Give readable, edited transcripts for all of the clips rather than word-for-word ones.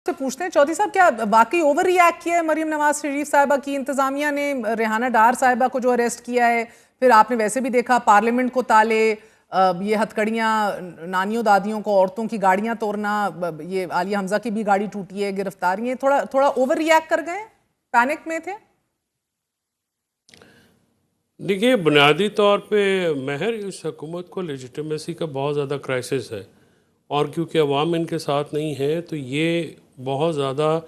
سے پوچھتے ہیں چودھری صاحب، کیا واقعی اوور ری ایکٹ کیا ہے مریم نواز شریف صاحبہ کی انتظامیہ نے؟ ریحانہ ڈار صاحبہ کو جو اریسٹ کیا ہے، پھر آپ نے ویسے بھی دیکھا پارلیمنٹ کو تالے، یہ ہتھکڑیاں نانیوں دادیوں کو، عورتوں کی گاڑیاں توڑنا، یہ عالیہ حمزہ کی بھی گاڑی ٹوٹی ہے، گرفتاریاں، تھوڑا اوور ری ایکٹ کر گئے، پینک میں تھے؟ دیکھیے، بنیادی طور پہ مہر اس حکومت کو لیجیٹیمیسی کا بہت زیادہ کرائسس ہے، اور کیونکہ عوام ان کے ساتھ نہیں ہے تو یہ بہت زیادہ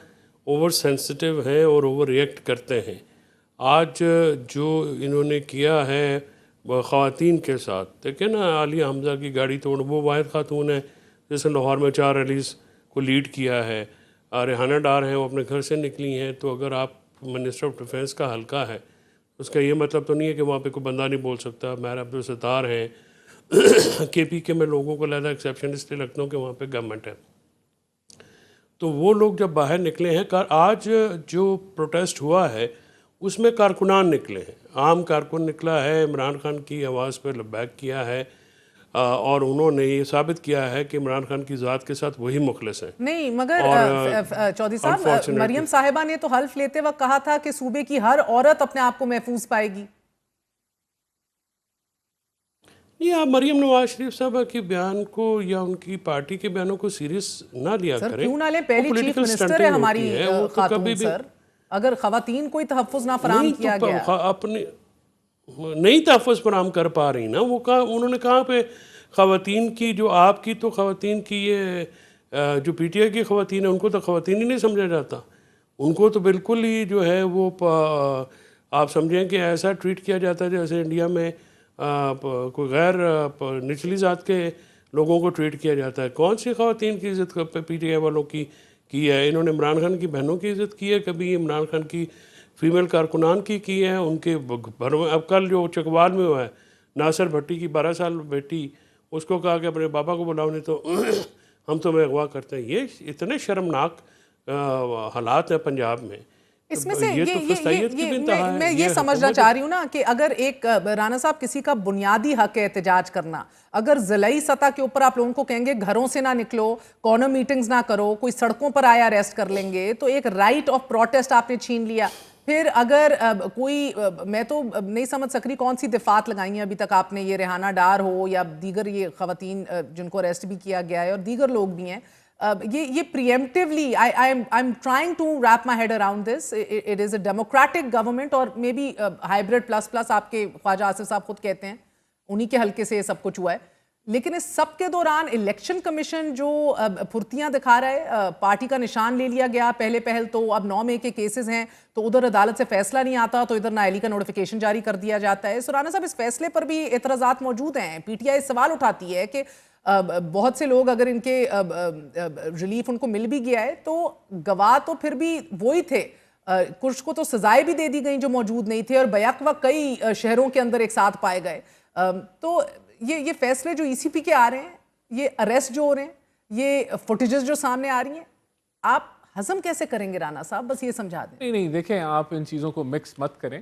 اوور سینسٹیو ہیں اور اوور ریئیکٹ کرتے ہیں۔ آج جو انہوں نے کیا ہے خواتین کے ساتھ، دیکھیں نا، عالیہ حمزہ کی گاڑی توڑ، وہ واحد خاتون ہے جس نے لاہور میں 4 ریلیز کو لیڈ کیا ہے۔ ریحانہ ڈار ہیں، وہ اپنے گھر سے نکلی ہیں، تو اگر آپ منسٹر آف ڈیفینس کا حلقہ ہے، اس کا یہ مطلب تو نہیں ہے کہ وہاں پہ کوئی بندہ نہیں بول سکتا۔ مہر عبدالستار ہیں، کے پی کے میں لوگوں کو علیحدہ ایکسیپشن اس لیے لگتا ہوں کہ وہاں پہ گورنمنٹ ہے، تو وہ لوگ جب باہر نکلے ہیں، آج جو پروٹیسٹ ہوا ہے اس میں کارکنان نکلے ہیں، عام کارکن نکلا ہے، عمران خان کی آواز پہ لبیک کیا ہے، اور انہوں نے یہ ثابت کیا ہے کہ عمران خان کی ذات کے ساتھ وہی مخلص ہیں۔ نہیں، مگر چودھری صاحب، مریم صاحبہ نے تو حلف لیتے وقت کہا تھا کہ صوبے کی ہر عورت اپنے آپ کو محفوظ پائے گی۔ نہیں، آپ مریم نواز شریف صاحبہ کے بیان کو یا ان کی پارٹی کے بیانوں کو سیریس نہ لیا کریں۔ سر کیوں نہ لیں؟ پہلی چیف منسٹر ہے ہماری خاتون، سر اگر خواتین کوئی تحفظ نہ فراہم کیا گیا، اپنے نہیں تحفظ فراہم کر پا رہی نا، وہ انہوں نے کہا پہ خواتین کی، جو آپ کی تو خواتین کی، یہ جو پی ٹی آئی کی خواتین ہیں ان کو تو خواتین ہی نہیں سمجھا جاتا، ان کو تو بالکل ہی جو ہے وہ آپ سمجھیں کہ ایسا ٹریٹ کیا جاتا ہے جیسے انڈیا میں کوئی غیر نچلی ذات کے لوگوں کو ٹریٹ کیا جاتا ہے۔ کون سی خواتین کی عزت پی ٹی آئی والوں کی ہے؟ انہوں نے عمران خان کی بہنوں کی عزت کی ہے کبھی؟ عمران خان کی فیمیل کارکنان کی ہے؟ ان کے گھروں میں اب کل جو چکوال میں ہوا ہے، ناصر بھٹی کی 12 سال بیٹی، اس کو کہا کہ اپنے بابا کو بلاؤ نہیں تو ہم تمہیں اغوا کرتے ہیں۔ یہ اتنے شرمناک حالات ہیں پنجاب میں، اس میں سے میں یہ یہ سمجھنا چاہ رہی ہوں نا کہ اگر ایک رانا صاحب کسی کا بنیادی حق ہے احتجاج کرنا، اگر ضلعی سطح کے اوپر آپ لوگوں کو کہیں گے گھروں سے نہ نکلو، کارنر میٹنگز نہ کرو، کوئی سڑکوں پر آیا اریسٹ کر لیں گے، تو ایک رائٹ آف پروٹیسٹ آپ نے چھین لیا۔ پھر اگر کوئی، میں تو نہیں سمجھ سک رہی کون سی دفعات لگائی ہیں ابھی تک آپ نے، یہ ریحانہ ڈار ہو یا دیگر یہ خواتین جن کو اریسٹ بھی کیا گیا ہے اور دیگر لوگ بھی ہیں، یہ preemptively I'm trying to wrap my head around this. It is a democratic government اور maybe hybrid plus آپ کے خواجہ آصف صاحب خود کہتے ہیں انہی کے حلقے سے یہ سب کچھ ہوا ہے، لیکن اس سب کے دوران الیکشن کمیشن جو پھرتیاں دکھا رہا ہے، پارٹی کا نشان لے لیا گیا پہل تو اب 9 مئی کے کیسز ہیں تو ادھر عدالت سے فیصلہ نہیں آتا تو ادھر نااہلی کا نوٹیفیکیشن جاری کر دیا جاتا ہے۔ رانا صاحب، اس فیصلے پر بھی اعتراضات موجود ہیں، پی ٹی آئی سوال اٹھاتی ہے کہ بہت سے لوگ اگر ان کے ریلیف ان کو مل بھی گیا ہے تو گواہ تو پھر بھی وہی تھے، کچھ کو تو سزائیں بھی دے دی گئیں جو موجود نہیں تھے، اور بیک وقت کئی شہروں کے اندر ایک ساتھ پائے گئے۔ تو یہ فیصلے جو ای سی پی کے آ رہے ہیں، یہ اریسٹ جو ہو رہے ہیں، یہ فوٹیجز جو سامنے آ رہی ہیں، آپ ہضم کیسے کریں گے رانا صاحب؟ بس یہ سمجھا دیں۔ نہیں دیکھیں، آپ ان چیزوں کو مکس مت کریں،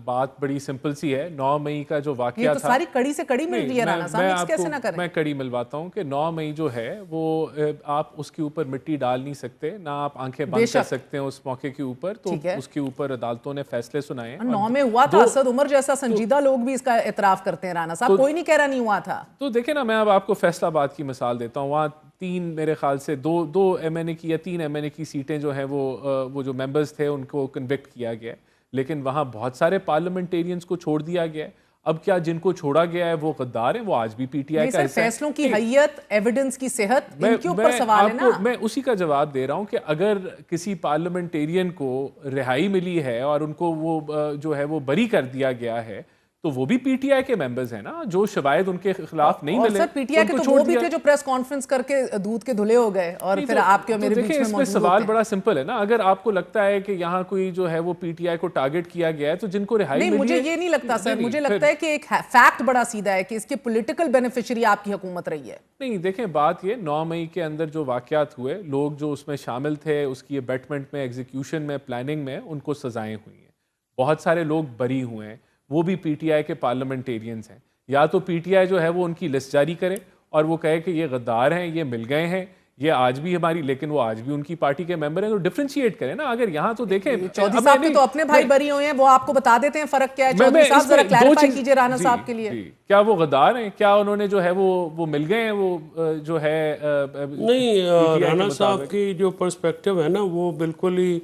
بات بڑی سمپل سی ہے۔ 9 مئی کا جو واقعہ یہ تھا، تو ساری کڑی سے کڑی مل رہی ہے رانا صاحب، مکس کیسے نہ کریں؟ میں کڑی ملواتا ہوں کہ 9 مئی جو ہے وہ آپ اس کے اوپر مٹی ڈال نہیں سکتے، نہ آپ آنکھیں بند کر سکتے ہیں اس موقع کے اوپر، تو اس کے اوپر عدالتوں نے فیصلے سنائے۔ 9 میں ہوا تھا، اسد عمر جیسا سنجیدہ لوگ بھی اس کا اعتراف کرتے ہیں رانا صاحب، کوئی نہیں کہہ رہا نہیں ہوا تھا۔ تو دیکھیں نا، میں اب آپ کو فیصلہ آباد کی مثال دیتا ہوں، وہاں 3 میرے خیال سے 2 ایم این اے کی یا 3 ایم این اے کی سیٹیں جو ہیں وہ جو ممبرز تھے ان کو کنوکٹ کیا گیا، لیکن وہاں بہت سارے پارلیمنٹیرینز کو چھوڑ دیا گیا ہے۔ اب کیا جن کو چھوڑا گیا ہے وہ غدار ہیں؟ وہ آج بھی پی ٹی آئی کا حصہ ہے۔ فیصلوں کی حیت، ایویڈنس کی صحت، ان کے اوپر سوال ہے نا۔ میں اسی کا جواب دے رہا ہوں کہ اگر کسی پارلیمنٹیرین کو رہائی ملی ہے اور ان کو وہ جو ہے وہ بری کر دیا گیا ہے تو وہ بھی پی ٹی آئی کے ممبرز ہیں نا، جو شواہد ان کے خلاف نہیں ملے۔ اور سر پی ٹی آئی کے تو وہ بھی تھے جو پریس کانفرنس کر کے دودھ کے دھلے ہو گئے اور پھر آپ کے میرے بیچ میں موجود ہوتے ہیں۔ اس میں سوال بڑا سمپل ہے نا، اگر آپ کو لگتا ہے کہ یہاں کوئی جو ہے وہ پی ٹی آئی کو ٹارگٹ کیا گیا ہے تو جن کو رہائی ملی ہے۔ نہیں، مجھے یہ نہیں لگتا سر، مجھے لگتا ہے کہ ایک فیکٹ بڑا سیدھا ہے کہ اس کے پولیٹیکل بینیفیشری آپ کی حکومت رہی ہے۔ نہیں دیکھیں، بات یہ 9 مئی کے اندر جو واقعات ہوئے، لوگ جو اس میں شامل تھے، اس کی بیٹمنٹ میں، ایگزیکیوشن میں، پلاننگ میں، ان کو سزائیں ہوئی ہیں، بہت سارے لوگ بری ہوئے ہیں، وہ بھی پی ٹی آئی کے پارلیمنٹیرینز ہیں۔ یا تو پی ٹی آئی جو ہے وہ ان کی لسٹ جاری کرے اور وہ کہے کہ یہ غدار ہیں، یہ مل گئے ہیں، یہ آج بھی ہماری، لیکن وہ آج بھی ان کی پارٹی کے ممبر ہیں. تو ڈفرینشیٹ کریں نا. اگر یہاں تو دیکھیں چودھری صاحب کے تو اپنے بھائی بری ہوئے ہیں, وہ آپ کو بتا دیتے ہیں فرق کیا ہے. چودھری صاحب ذرا کلیریفائی کیجئے رانا صاحب کے لیے. کیا وہ غدار ہیں؟ کیا انہوں نے جو ہے وہ مل گئے ہیں وہ جو ہے نہیں, رانا صاحب کی جو پرسپیکٹو ہے نا وہ بالکل ہی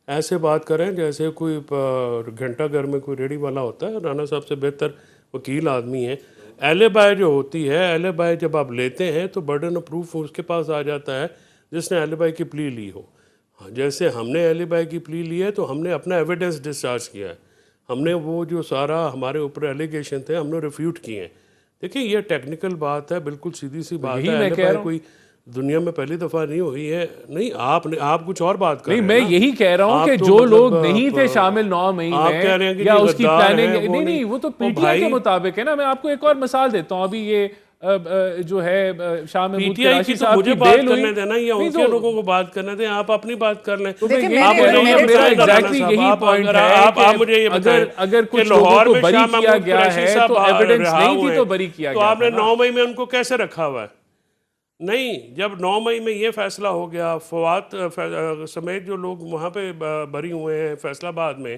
ایسے بات کریں جیسے کوئی گھنٹہ گھر میں کوئی ریڑھی والا ہوتا ہے. رانا صاحب سے بہتر وکیل آدمی ہے. اہل بائی جو ہوتی ہے, اہل بائی جب آپ لیتے ہیں تو برڈن آف پروف اس کے پاس آ جاتا ہے جس نے اہل بائی کی پلی لی ہو. جیسے ہم نے اہل بائی کی پلی لی ہے تو ہم نے اپنا ایویڈنس ڈسچارج کیا ہے. ہم نے وہ جو سارا ہمارے اوپر ایلیگیشن تھے ہم نے ریفیوٹ کیے ہیں. دیکھیں یہ ٹیکنیکل بات ہے, بالکل سیدھی سی بات ہے. اہل بائی کوئی دنیا میں پہلی دفعہ نہیں ہوئی ہے. نہیں, آپ کچھ اور بات کر رہے ہیں. نہیں, میں یہی کہہ رہا ہوں کہ جو لوگ نہیں تھے شامل 9 مئی میں یا اس کی پلاننگ, نہیں وہ تو پی ٹی آئی کے مطابق ہے نا. میں آپ کو ایک اور مثال دیتا ہوں. ابھی یہ جو ہے شاہ محمود قریشی صاحب کی بیل ہوئی. کرنے دینا یا ان کے لوگوں کو بات کرنے دیں, آپ اپنی بات کر لیں. یہی پوائنٹ ہے, اگر کچھ لوگوں کو بری کیا گیا ہے تو ایویڈنس نہیں تھی تو بری کیا گیا. تو آپ نے 9 مئی میں ان کو کیسے رکھا ہوا ہے؟ نہیں, جب 9 مئی میں یہ فیصلہ ہو گیا, فواد سمیت جو لوگ وہاں پہ بری ہوئے ہیں فیصل آباد میں,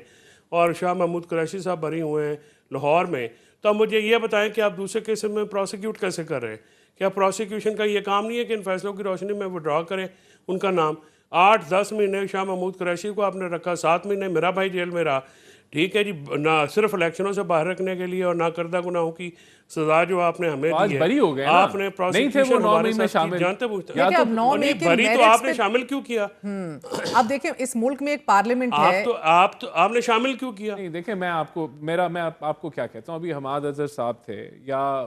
اور شاہ محمود قریشی صاحب بری ہوئے ہیں لاہور میں, تو اب مجھے یہ بتائیں کہ آپ دوسرے کیس میں پروسیکیوٹ کیسے کر رہے ہیں؟ کیا پروسیکیوشن کا یہ کام نہیں ہے کہ ان فیصلوں کی روشنی میں وہ ڈرا کریں ان کا نام؟ 8-10 مہینے شاہ محمود قریشی کو آپ نے رکھا, 7 مہینے میرا بھائی جیل میں رہا. ٹھیک ہے جی, نہ صرف الیکشنوں سے باہر رکھنے کے لیے اور نہ کردہ گناہوں کی سزا جو آپ نے ہمیں دی ہے. بری ہو گئے, آپ نے پروسیکیوشن ہمارے ساتھ جانتے پوچھتے بری تو آپ نے شامل کیوں کیا؟ اب دیکھیں اس ملک میں ایک پارلیمنٹ ہے, آپ نے شامل کیوں کیا؟ نہیں دیکھیں, میں آپ کو کیا کہتا ہوں, ابھی حماد اظہر صاحب تھے یا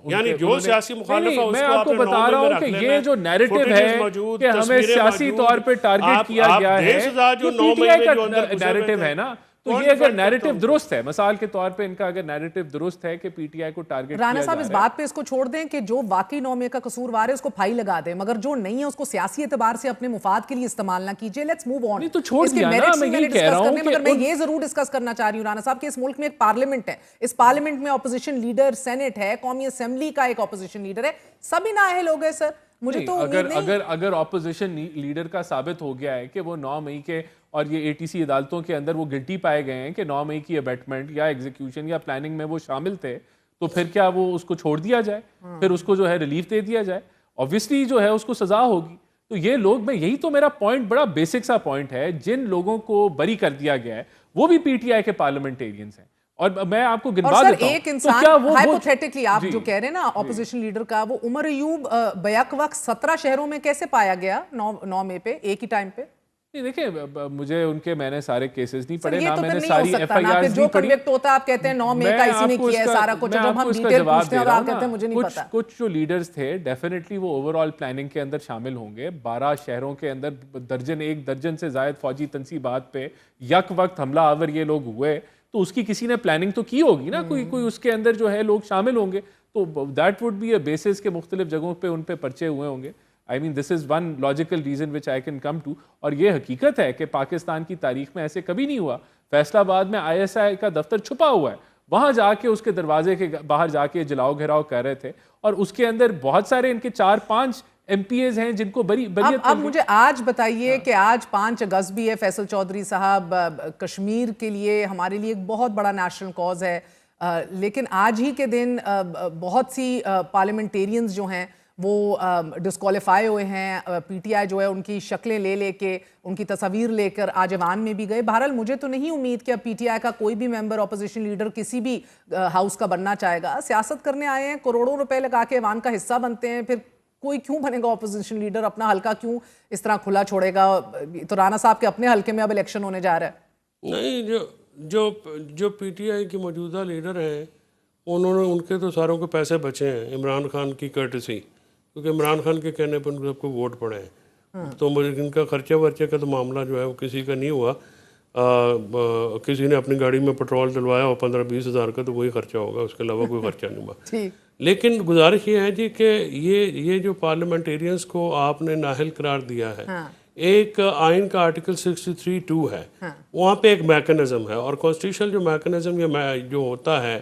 یعنی جو سیاسی مخالف ہے میں آپ کو بتا رہا ہوں کہ یہ جو نیریٹو ہے کہ ہمیں سیاسی طور پہ ٹارگٹ کیا گیا ہے, یہ پی ٹی آئی کا نیریٹو ہے نا. تو یہ اگر نیریٹو درست ہے, مثال کے طور پہ ان کا اگر نیریٹو درست ہے کہ پی ٹی آئی کو ٹارگٹ کیا جا رہا ہے, رانا صاحب اس بات پہ اس کو چھوڑ دیں کہ جو واقعی 9 مئی کا قصوروار ہے اس کو پھائی لگا دیں, مگر جو نہیں ہے اس کو سیاسی اعتبار سے اپنے مفاد کے لیے استعمال نہ کیجئے. Let's move on. تو چھوڑ دیا نا, میں یہ کہہ رہا ہوں کہ مگر میں یہ ضرور ڈسکس کرنا چاہ رہی ہوں رانا صاحب کہ اس ملک میں ایک پارلیمنٹ ہے, اس پارلیمنٹ میں اپوزیشن لیڈر, سینٹ ہے, قومی اسمبلی کا ایک اپوزیشن لیڈر ہے, سبھی نااہل ہو گئے. سر مجھے تو اگر اپوزیشن لیڈر کا ثابت ہو گیا ہے کہ وہ 9 مئی کے اور یہ اے ٹی سی عدالتوں کے اندر وہ گلٹی پائے گئے ہیں کہ 9 مئی کی ابیٹمنٹ یا ایگزیکیوشن یا پلاننگ میں وہ شامل تھے, تو پھر کیا وہ اس کو چھوڑ دیا جائے, پھر اس کو جو ہے ریلیف دے دیا جائے؟ obviously جو ہے اس کو سزا ہوگی. تو یہ لوگ, میں یہی تو میرا پوائنٹ, بڑا بیسک سا پوائنٹ ہے, جن لوگوں کو بری کر دیا گیا ہے وہ بھی پی ٹی آئی کے پارلیمنٹیرینز ہیں. اور میں آپ کو گنوا دیتا ہوں, ایک انسان ہائپوتھیٹکلی آپ جو کہہ رہے ہیں نا اپوزیشن لیڈر کا, وہ عمر ایوب بیک وقت 17 شہروں میں کیسے پایا گیا 9 مئی پہ ایک ہی ٹائم پہ؟ نہیں دیکھیں, مجھے ان کے, میں نے سارے کیسز نہیں پڑھے, نہ میں نے ساری ایف آئی آرز جو کنوکٹ ہوتا ہے آپ کہتے ہیں 9 مئی کا اسی نے کیا ہے سارا کچھ, جب ہم ڈیٹیل پوچھتے ہیں اور آپ کہتے ہیں مجھے نہیں پتا. کچھ جو لیڈرز تھے ڈیفینیٹلی وہ اوور آل پلاننگ کے اندر شامل ہوں گے. 12 شہروں کے اندر 1 درجن سے زائد فوجی تنصیبات پہ یک وقت حملہ آور یہ لوگ ہوئے, تو اس کی کسی نے پلاننگ تو کی ہوگی نا, کوئی اس کے اندر جو ہے لوگ شامل ہوں گے, تو that would be a basis کے مختلف جگہوں پہ ان پہ پرچے ہوئے ہوں گے. I mean this is one logical reason which I can come to. اور یہ حقیقت ہے کہ پاکستان کی تاریخ میں ایسے کبھی نہیں ہوا. فیصل آباد میں آئی ایس آئی کا دفتر چھپا ہوا ہے, وہاں جا کے اس کے دروازے کے باہر جا کے جلاؤ گھیراؤ کر رہے تھے, اور اس کے اندر بہت سارے ان کے 4-5 ایم پی ایز ہیں جن کو بریت. اب مجھے آج بتائیے کہ آج 5 اگست بھی ہے, فیصل چودھری صاحب, کشمیر کے لیے ہمارے لیے ایک بہت بڑا نیشنل کاز ہے, لیکن آج ہی کے دن بہت سی پارلیمنٹیرینز جو ہیں وہ ڈسکوالیفائی ہوئے ہیں. پی ٹی آئی جو ہے ان کی شکلیں لے کے, ان کی تصاویر لے کر آج ایوان میں بھی گئے. بہرحال مجھے تو نہیں امید کہ اب پی ٹی آئی کا کوئی بھی ممبر اپوزیشن لیڈر کسی بھی ہاؤس کا بننا چاہے گا. سیاست کرنے آئے ہیں, کروڑوں روپے لگا کے ایوان کا حصہ بنتے ہیں, پھر کوئی کیوں بنے گا اپوزیشن لیڈر, اپنا حلقہ کیوں اس طرح کھلا چھوڑے گا؟ تو رانا صاحب کے اپنے حلقے میں اب الیکشن ہونے جا رہا ہے. نہیں, جو پی ٹی آئی کے موجودہ لیڈر ہیں انہوں نے, ان کے تو ساروں کے پیسے بچے ہیں عمران خان کی کرٹسی, کیونکہ عمران خان کے کہنے پر ان سب کو ووٹ پڑے ہیں. تو ان کا خرچہ ورچے کا تو معاملہ جو ہے وہ کسی کا نہیں ہوا. کسی نے اپنی گاڑی میں پٹرول ڈلوایا اور 15-20 ہزار کا, تو وہی خرچہ ہوگا, اس کے علاوہ کوئی خرچہ نہیں ہوا. لیکن گزارش یہ ہے جی کہ یہ جو پارلیمنٹیرینز کو آپ نے نااہل قرار دیا ہے, ایک آئین کا آرٹیکل 63(2) ہے, وہاں پہ ایک میکنزم ہے, اور کانسٹیٹیوشنل جو میکنزم جو ہوتا ہے,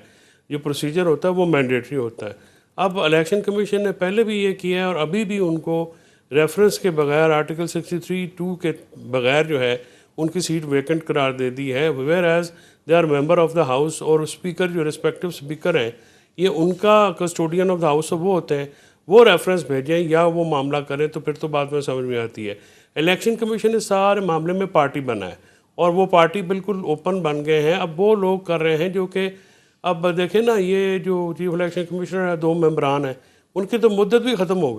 جو پروسیجر ہوتا ہے, وہ مینڈیٹری ہوتا ہے. اب الیکشن کمیشن نے پہلے بھی یہ کیا ہے اور ابھی بھی ان کو ریفرنس کے بغیر آرٹیکل 63(2) کے بغیر جو ہے ان کی سیٹ ویکنٹ قرار دے دی ہے، where is they are member of the house, اور اسپیکر جو ریسپیکٹو اسپیکر ہیں یہ ان کا کسٹوڈین آف دا ہاؤس وہ ہوتے ہیں، وہ ریفرنس بھیجیں یا وہ معاملہ کریں تو پھر تو بات میں سمجھ میں آتی ہے۔ الیکشن کمیشن اس سارے معاملے میں پارٹی بنا ہے اور وہ پارٹی بالکل اوپن بن گئے ہیں، اب وہ لوگ کر رہے ہیں جو کہ اب دیکھیں نا، یہ جو چیف الیکشن کمیشنر ہے 2 ممبران ہیں، ان کی تو مدت بھی ختم ہو گئی۔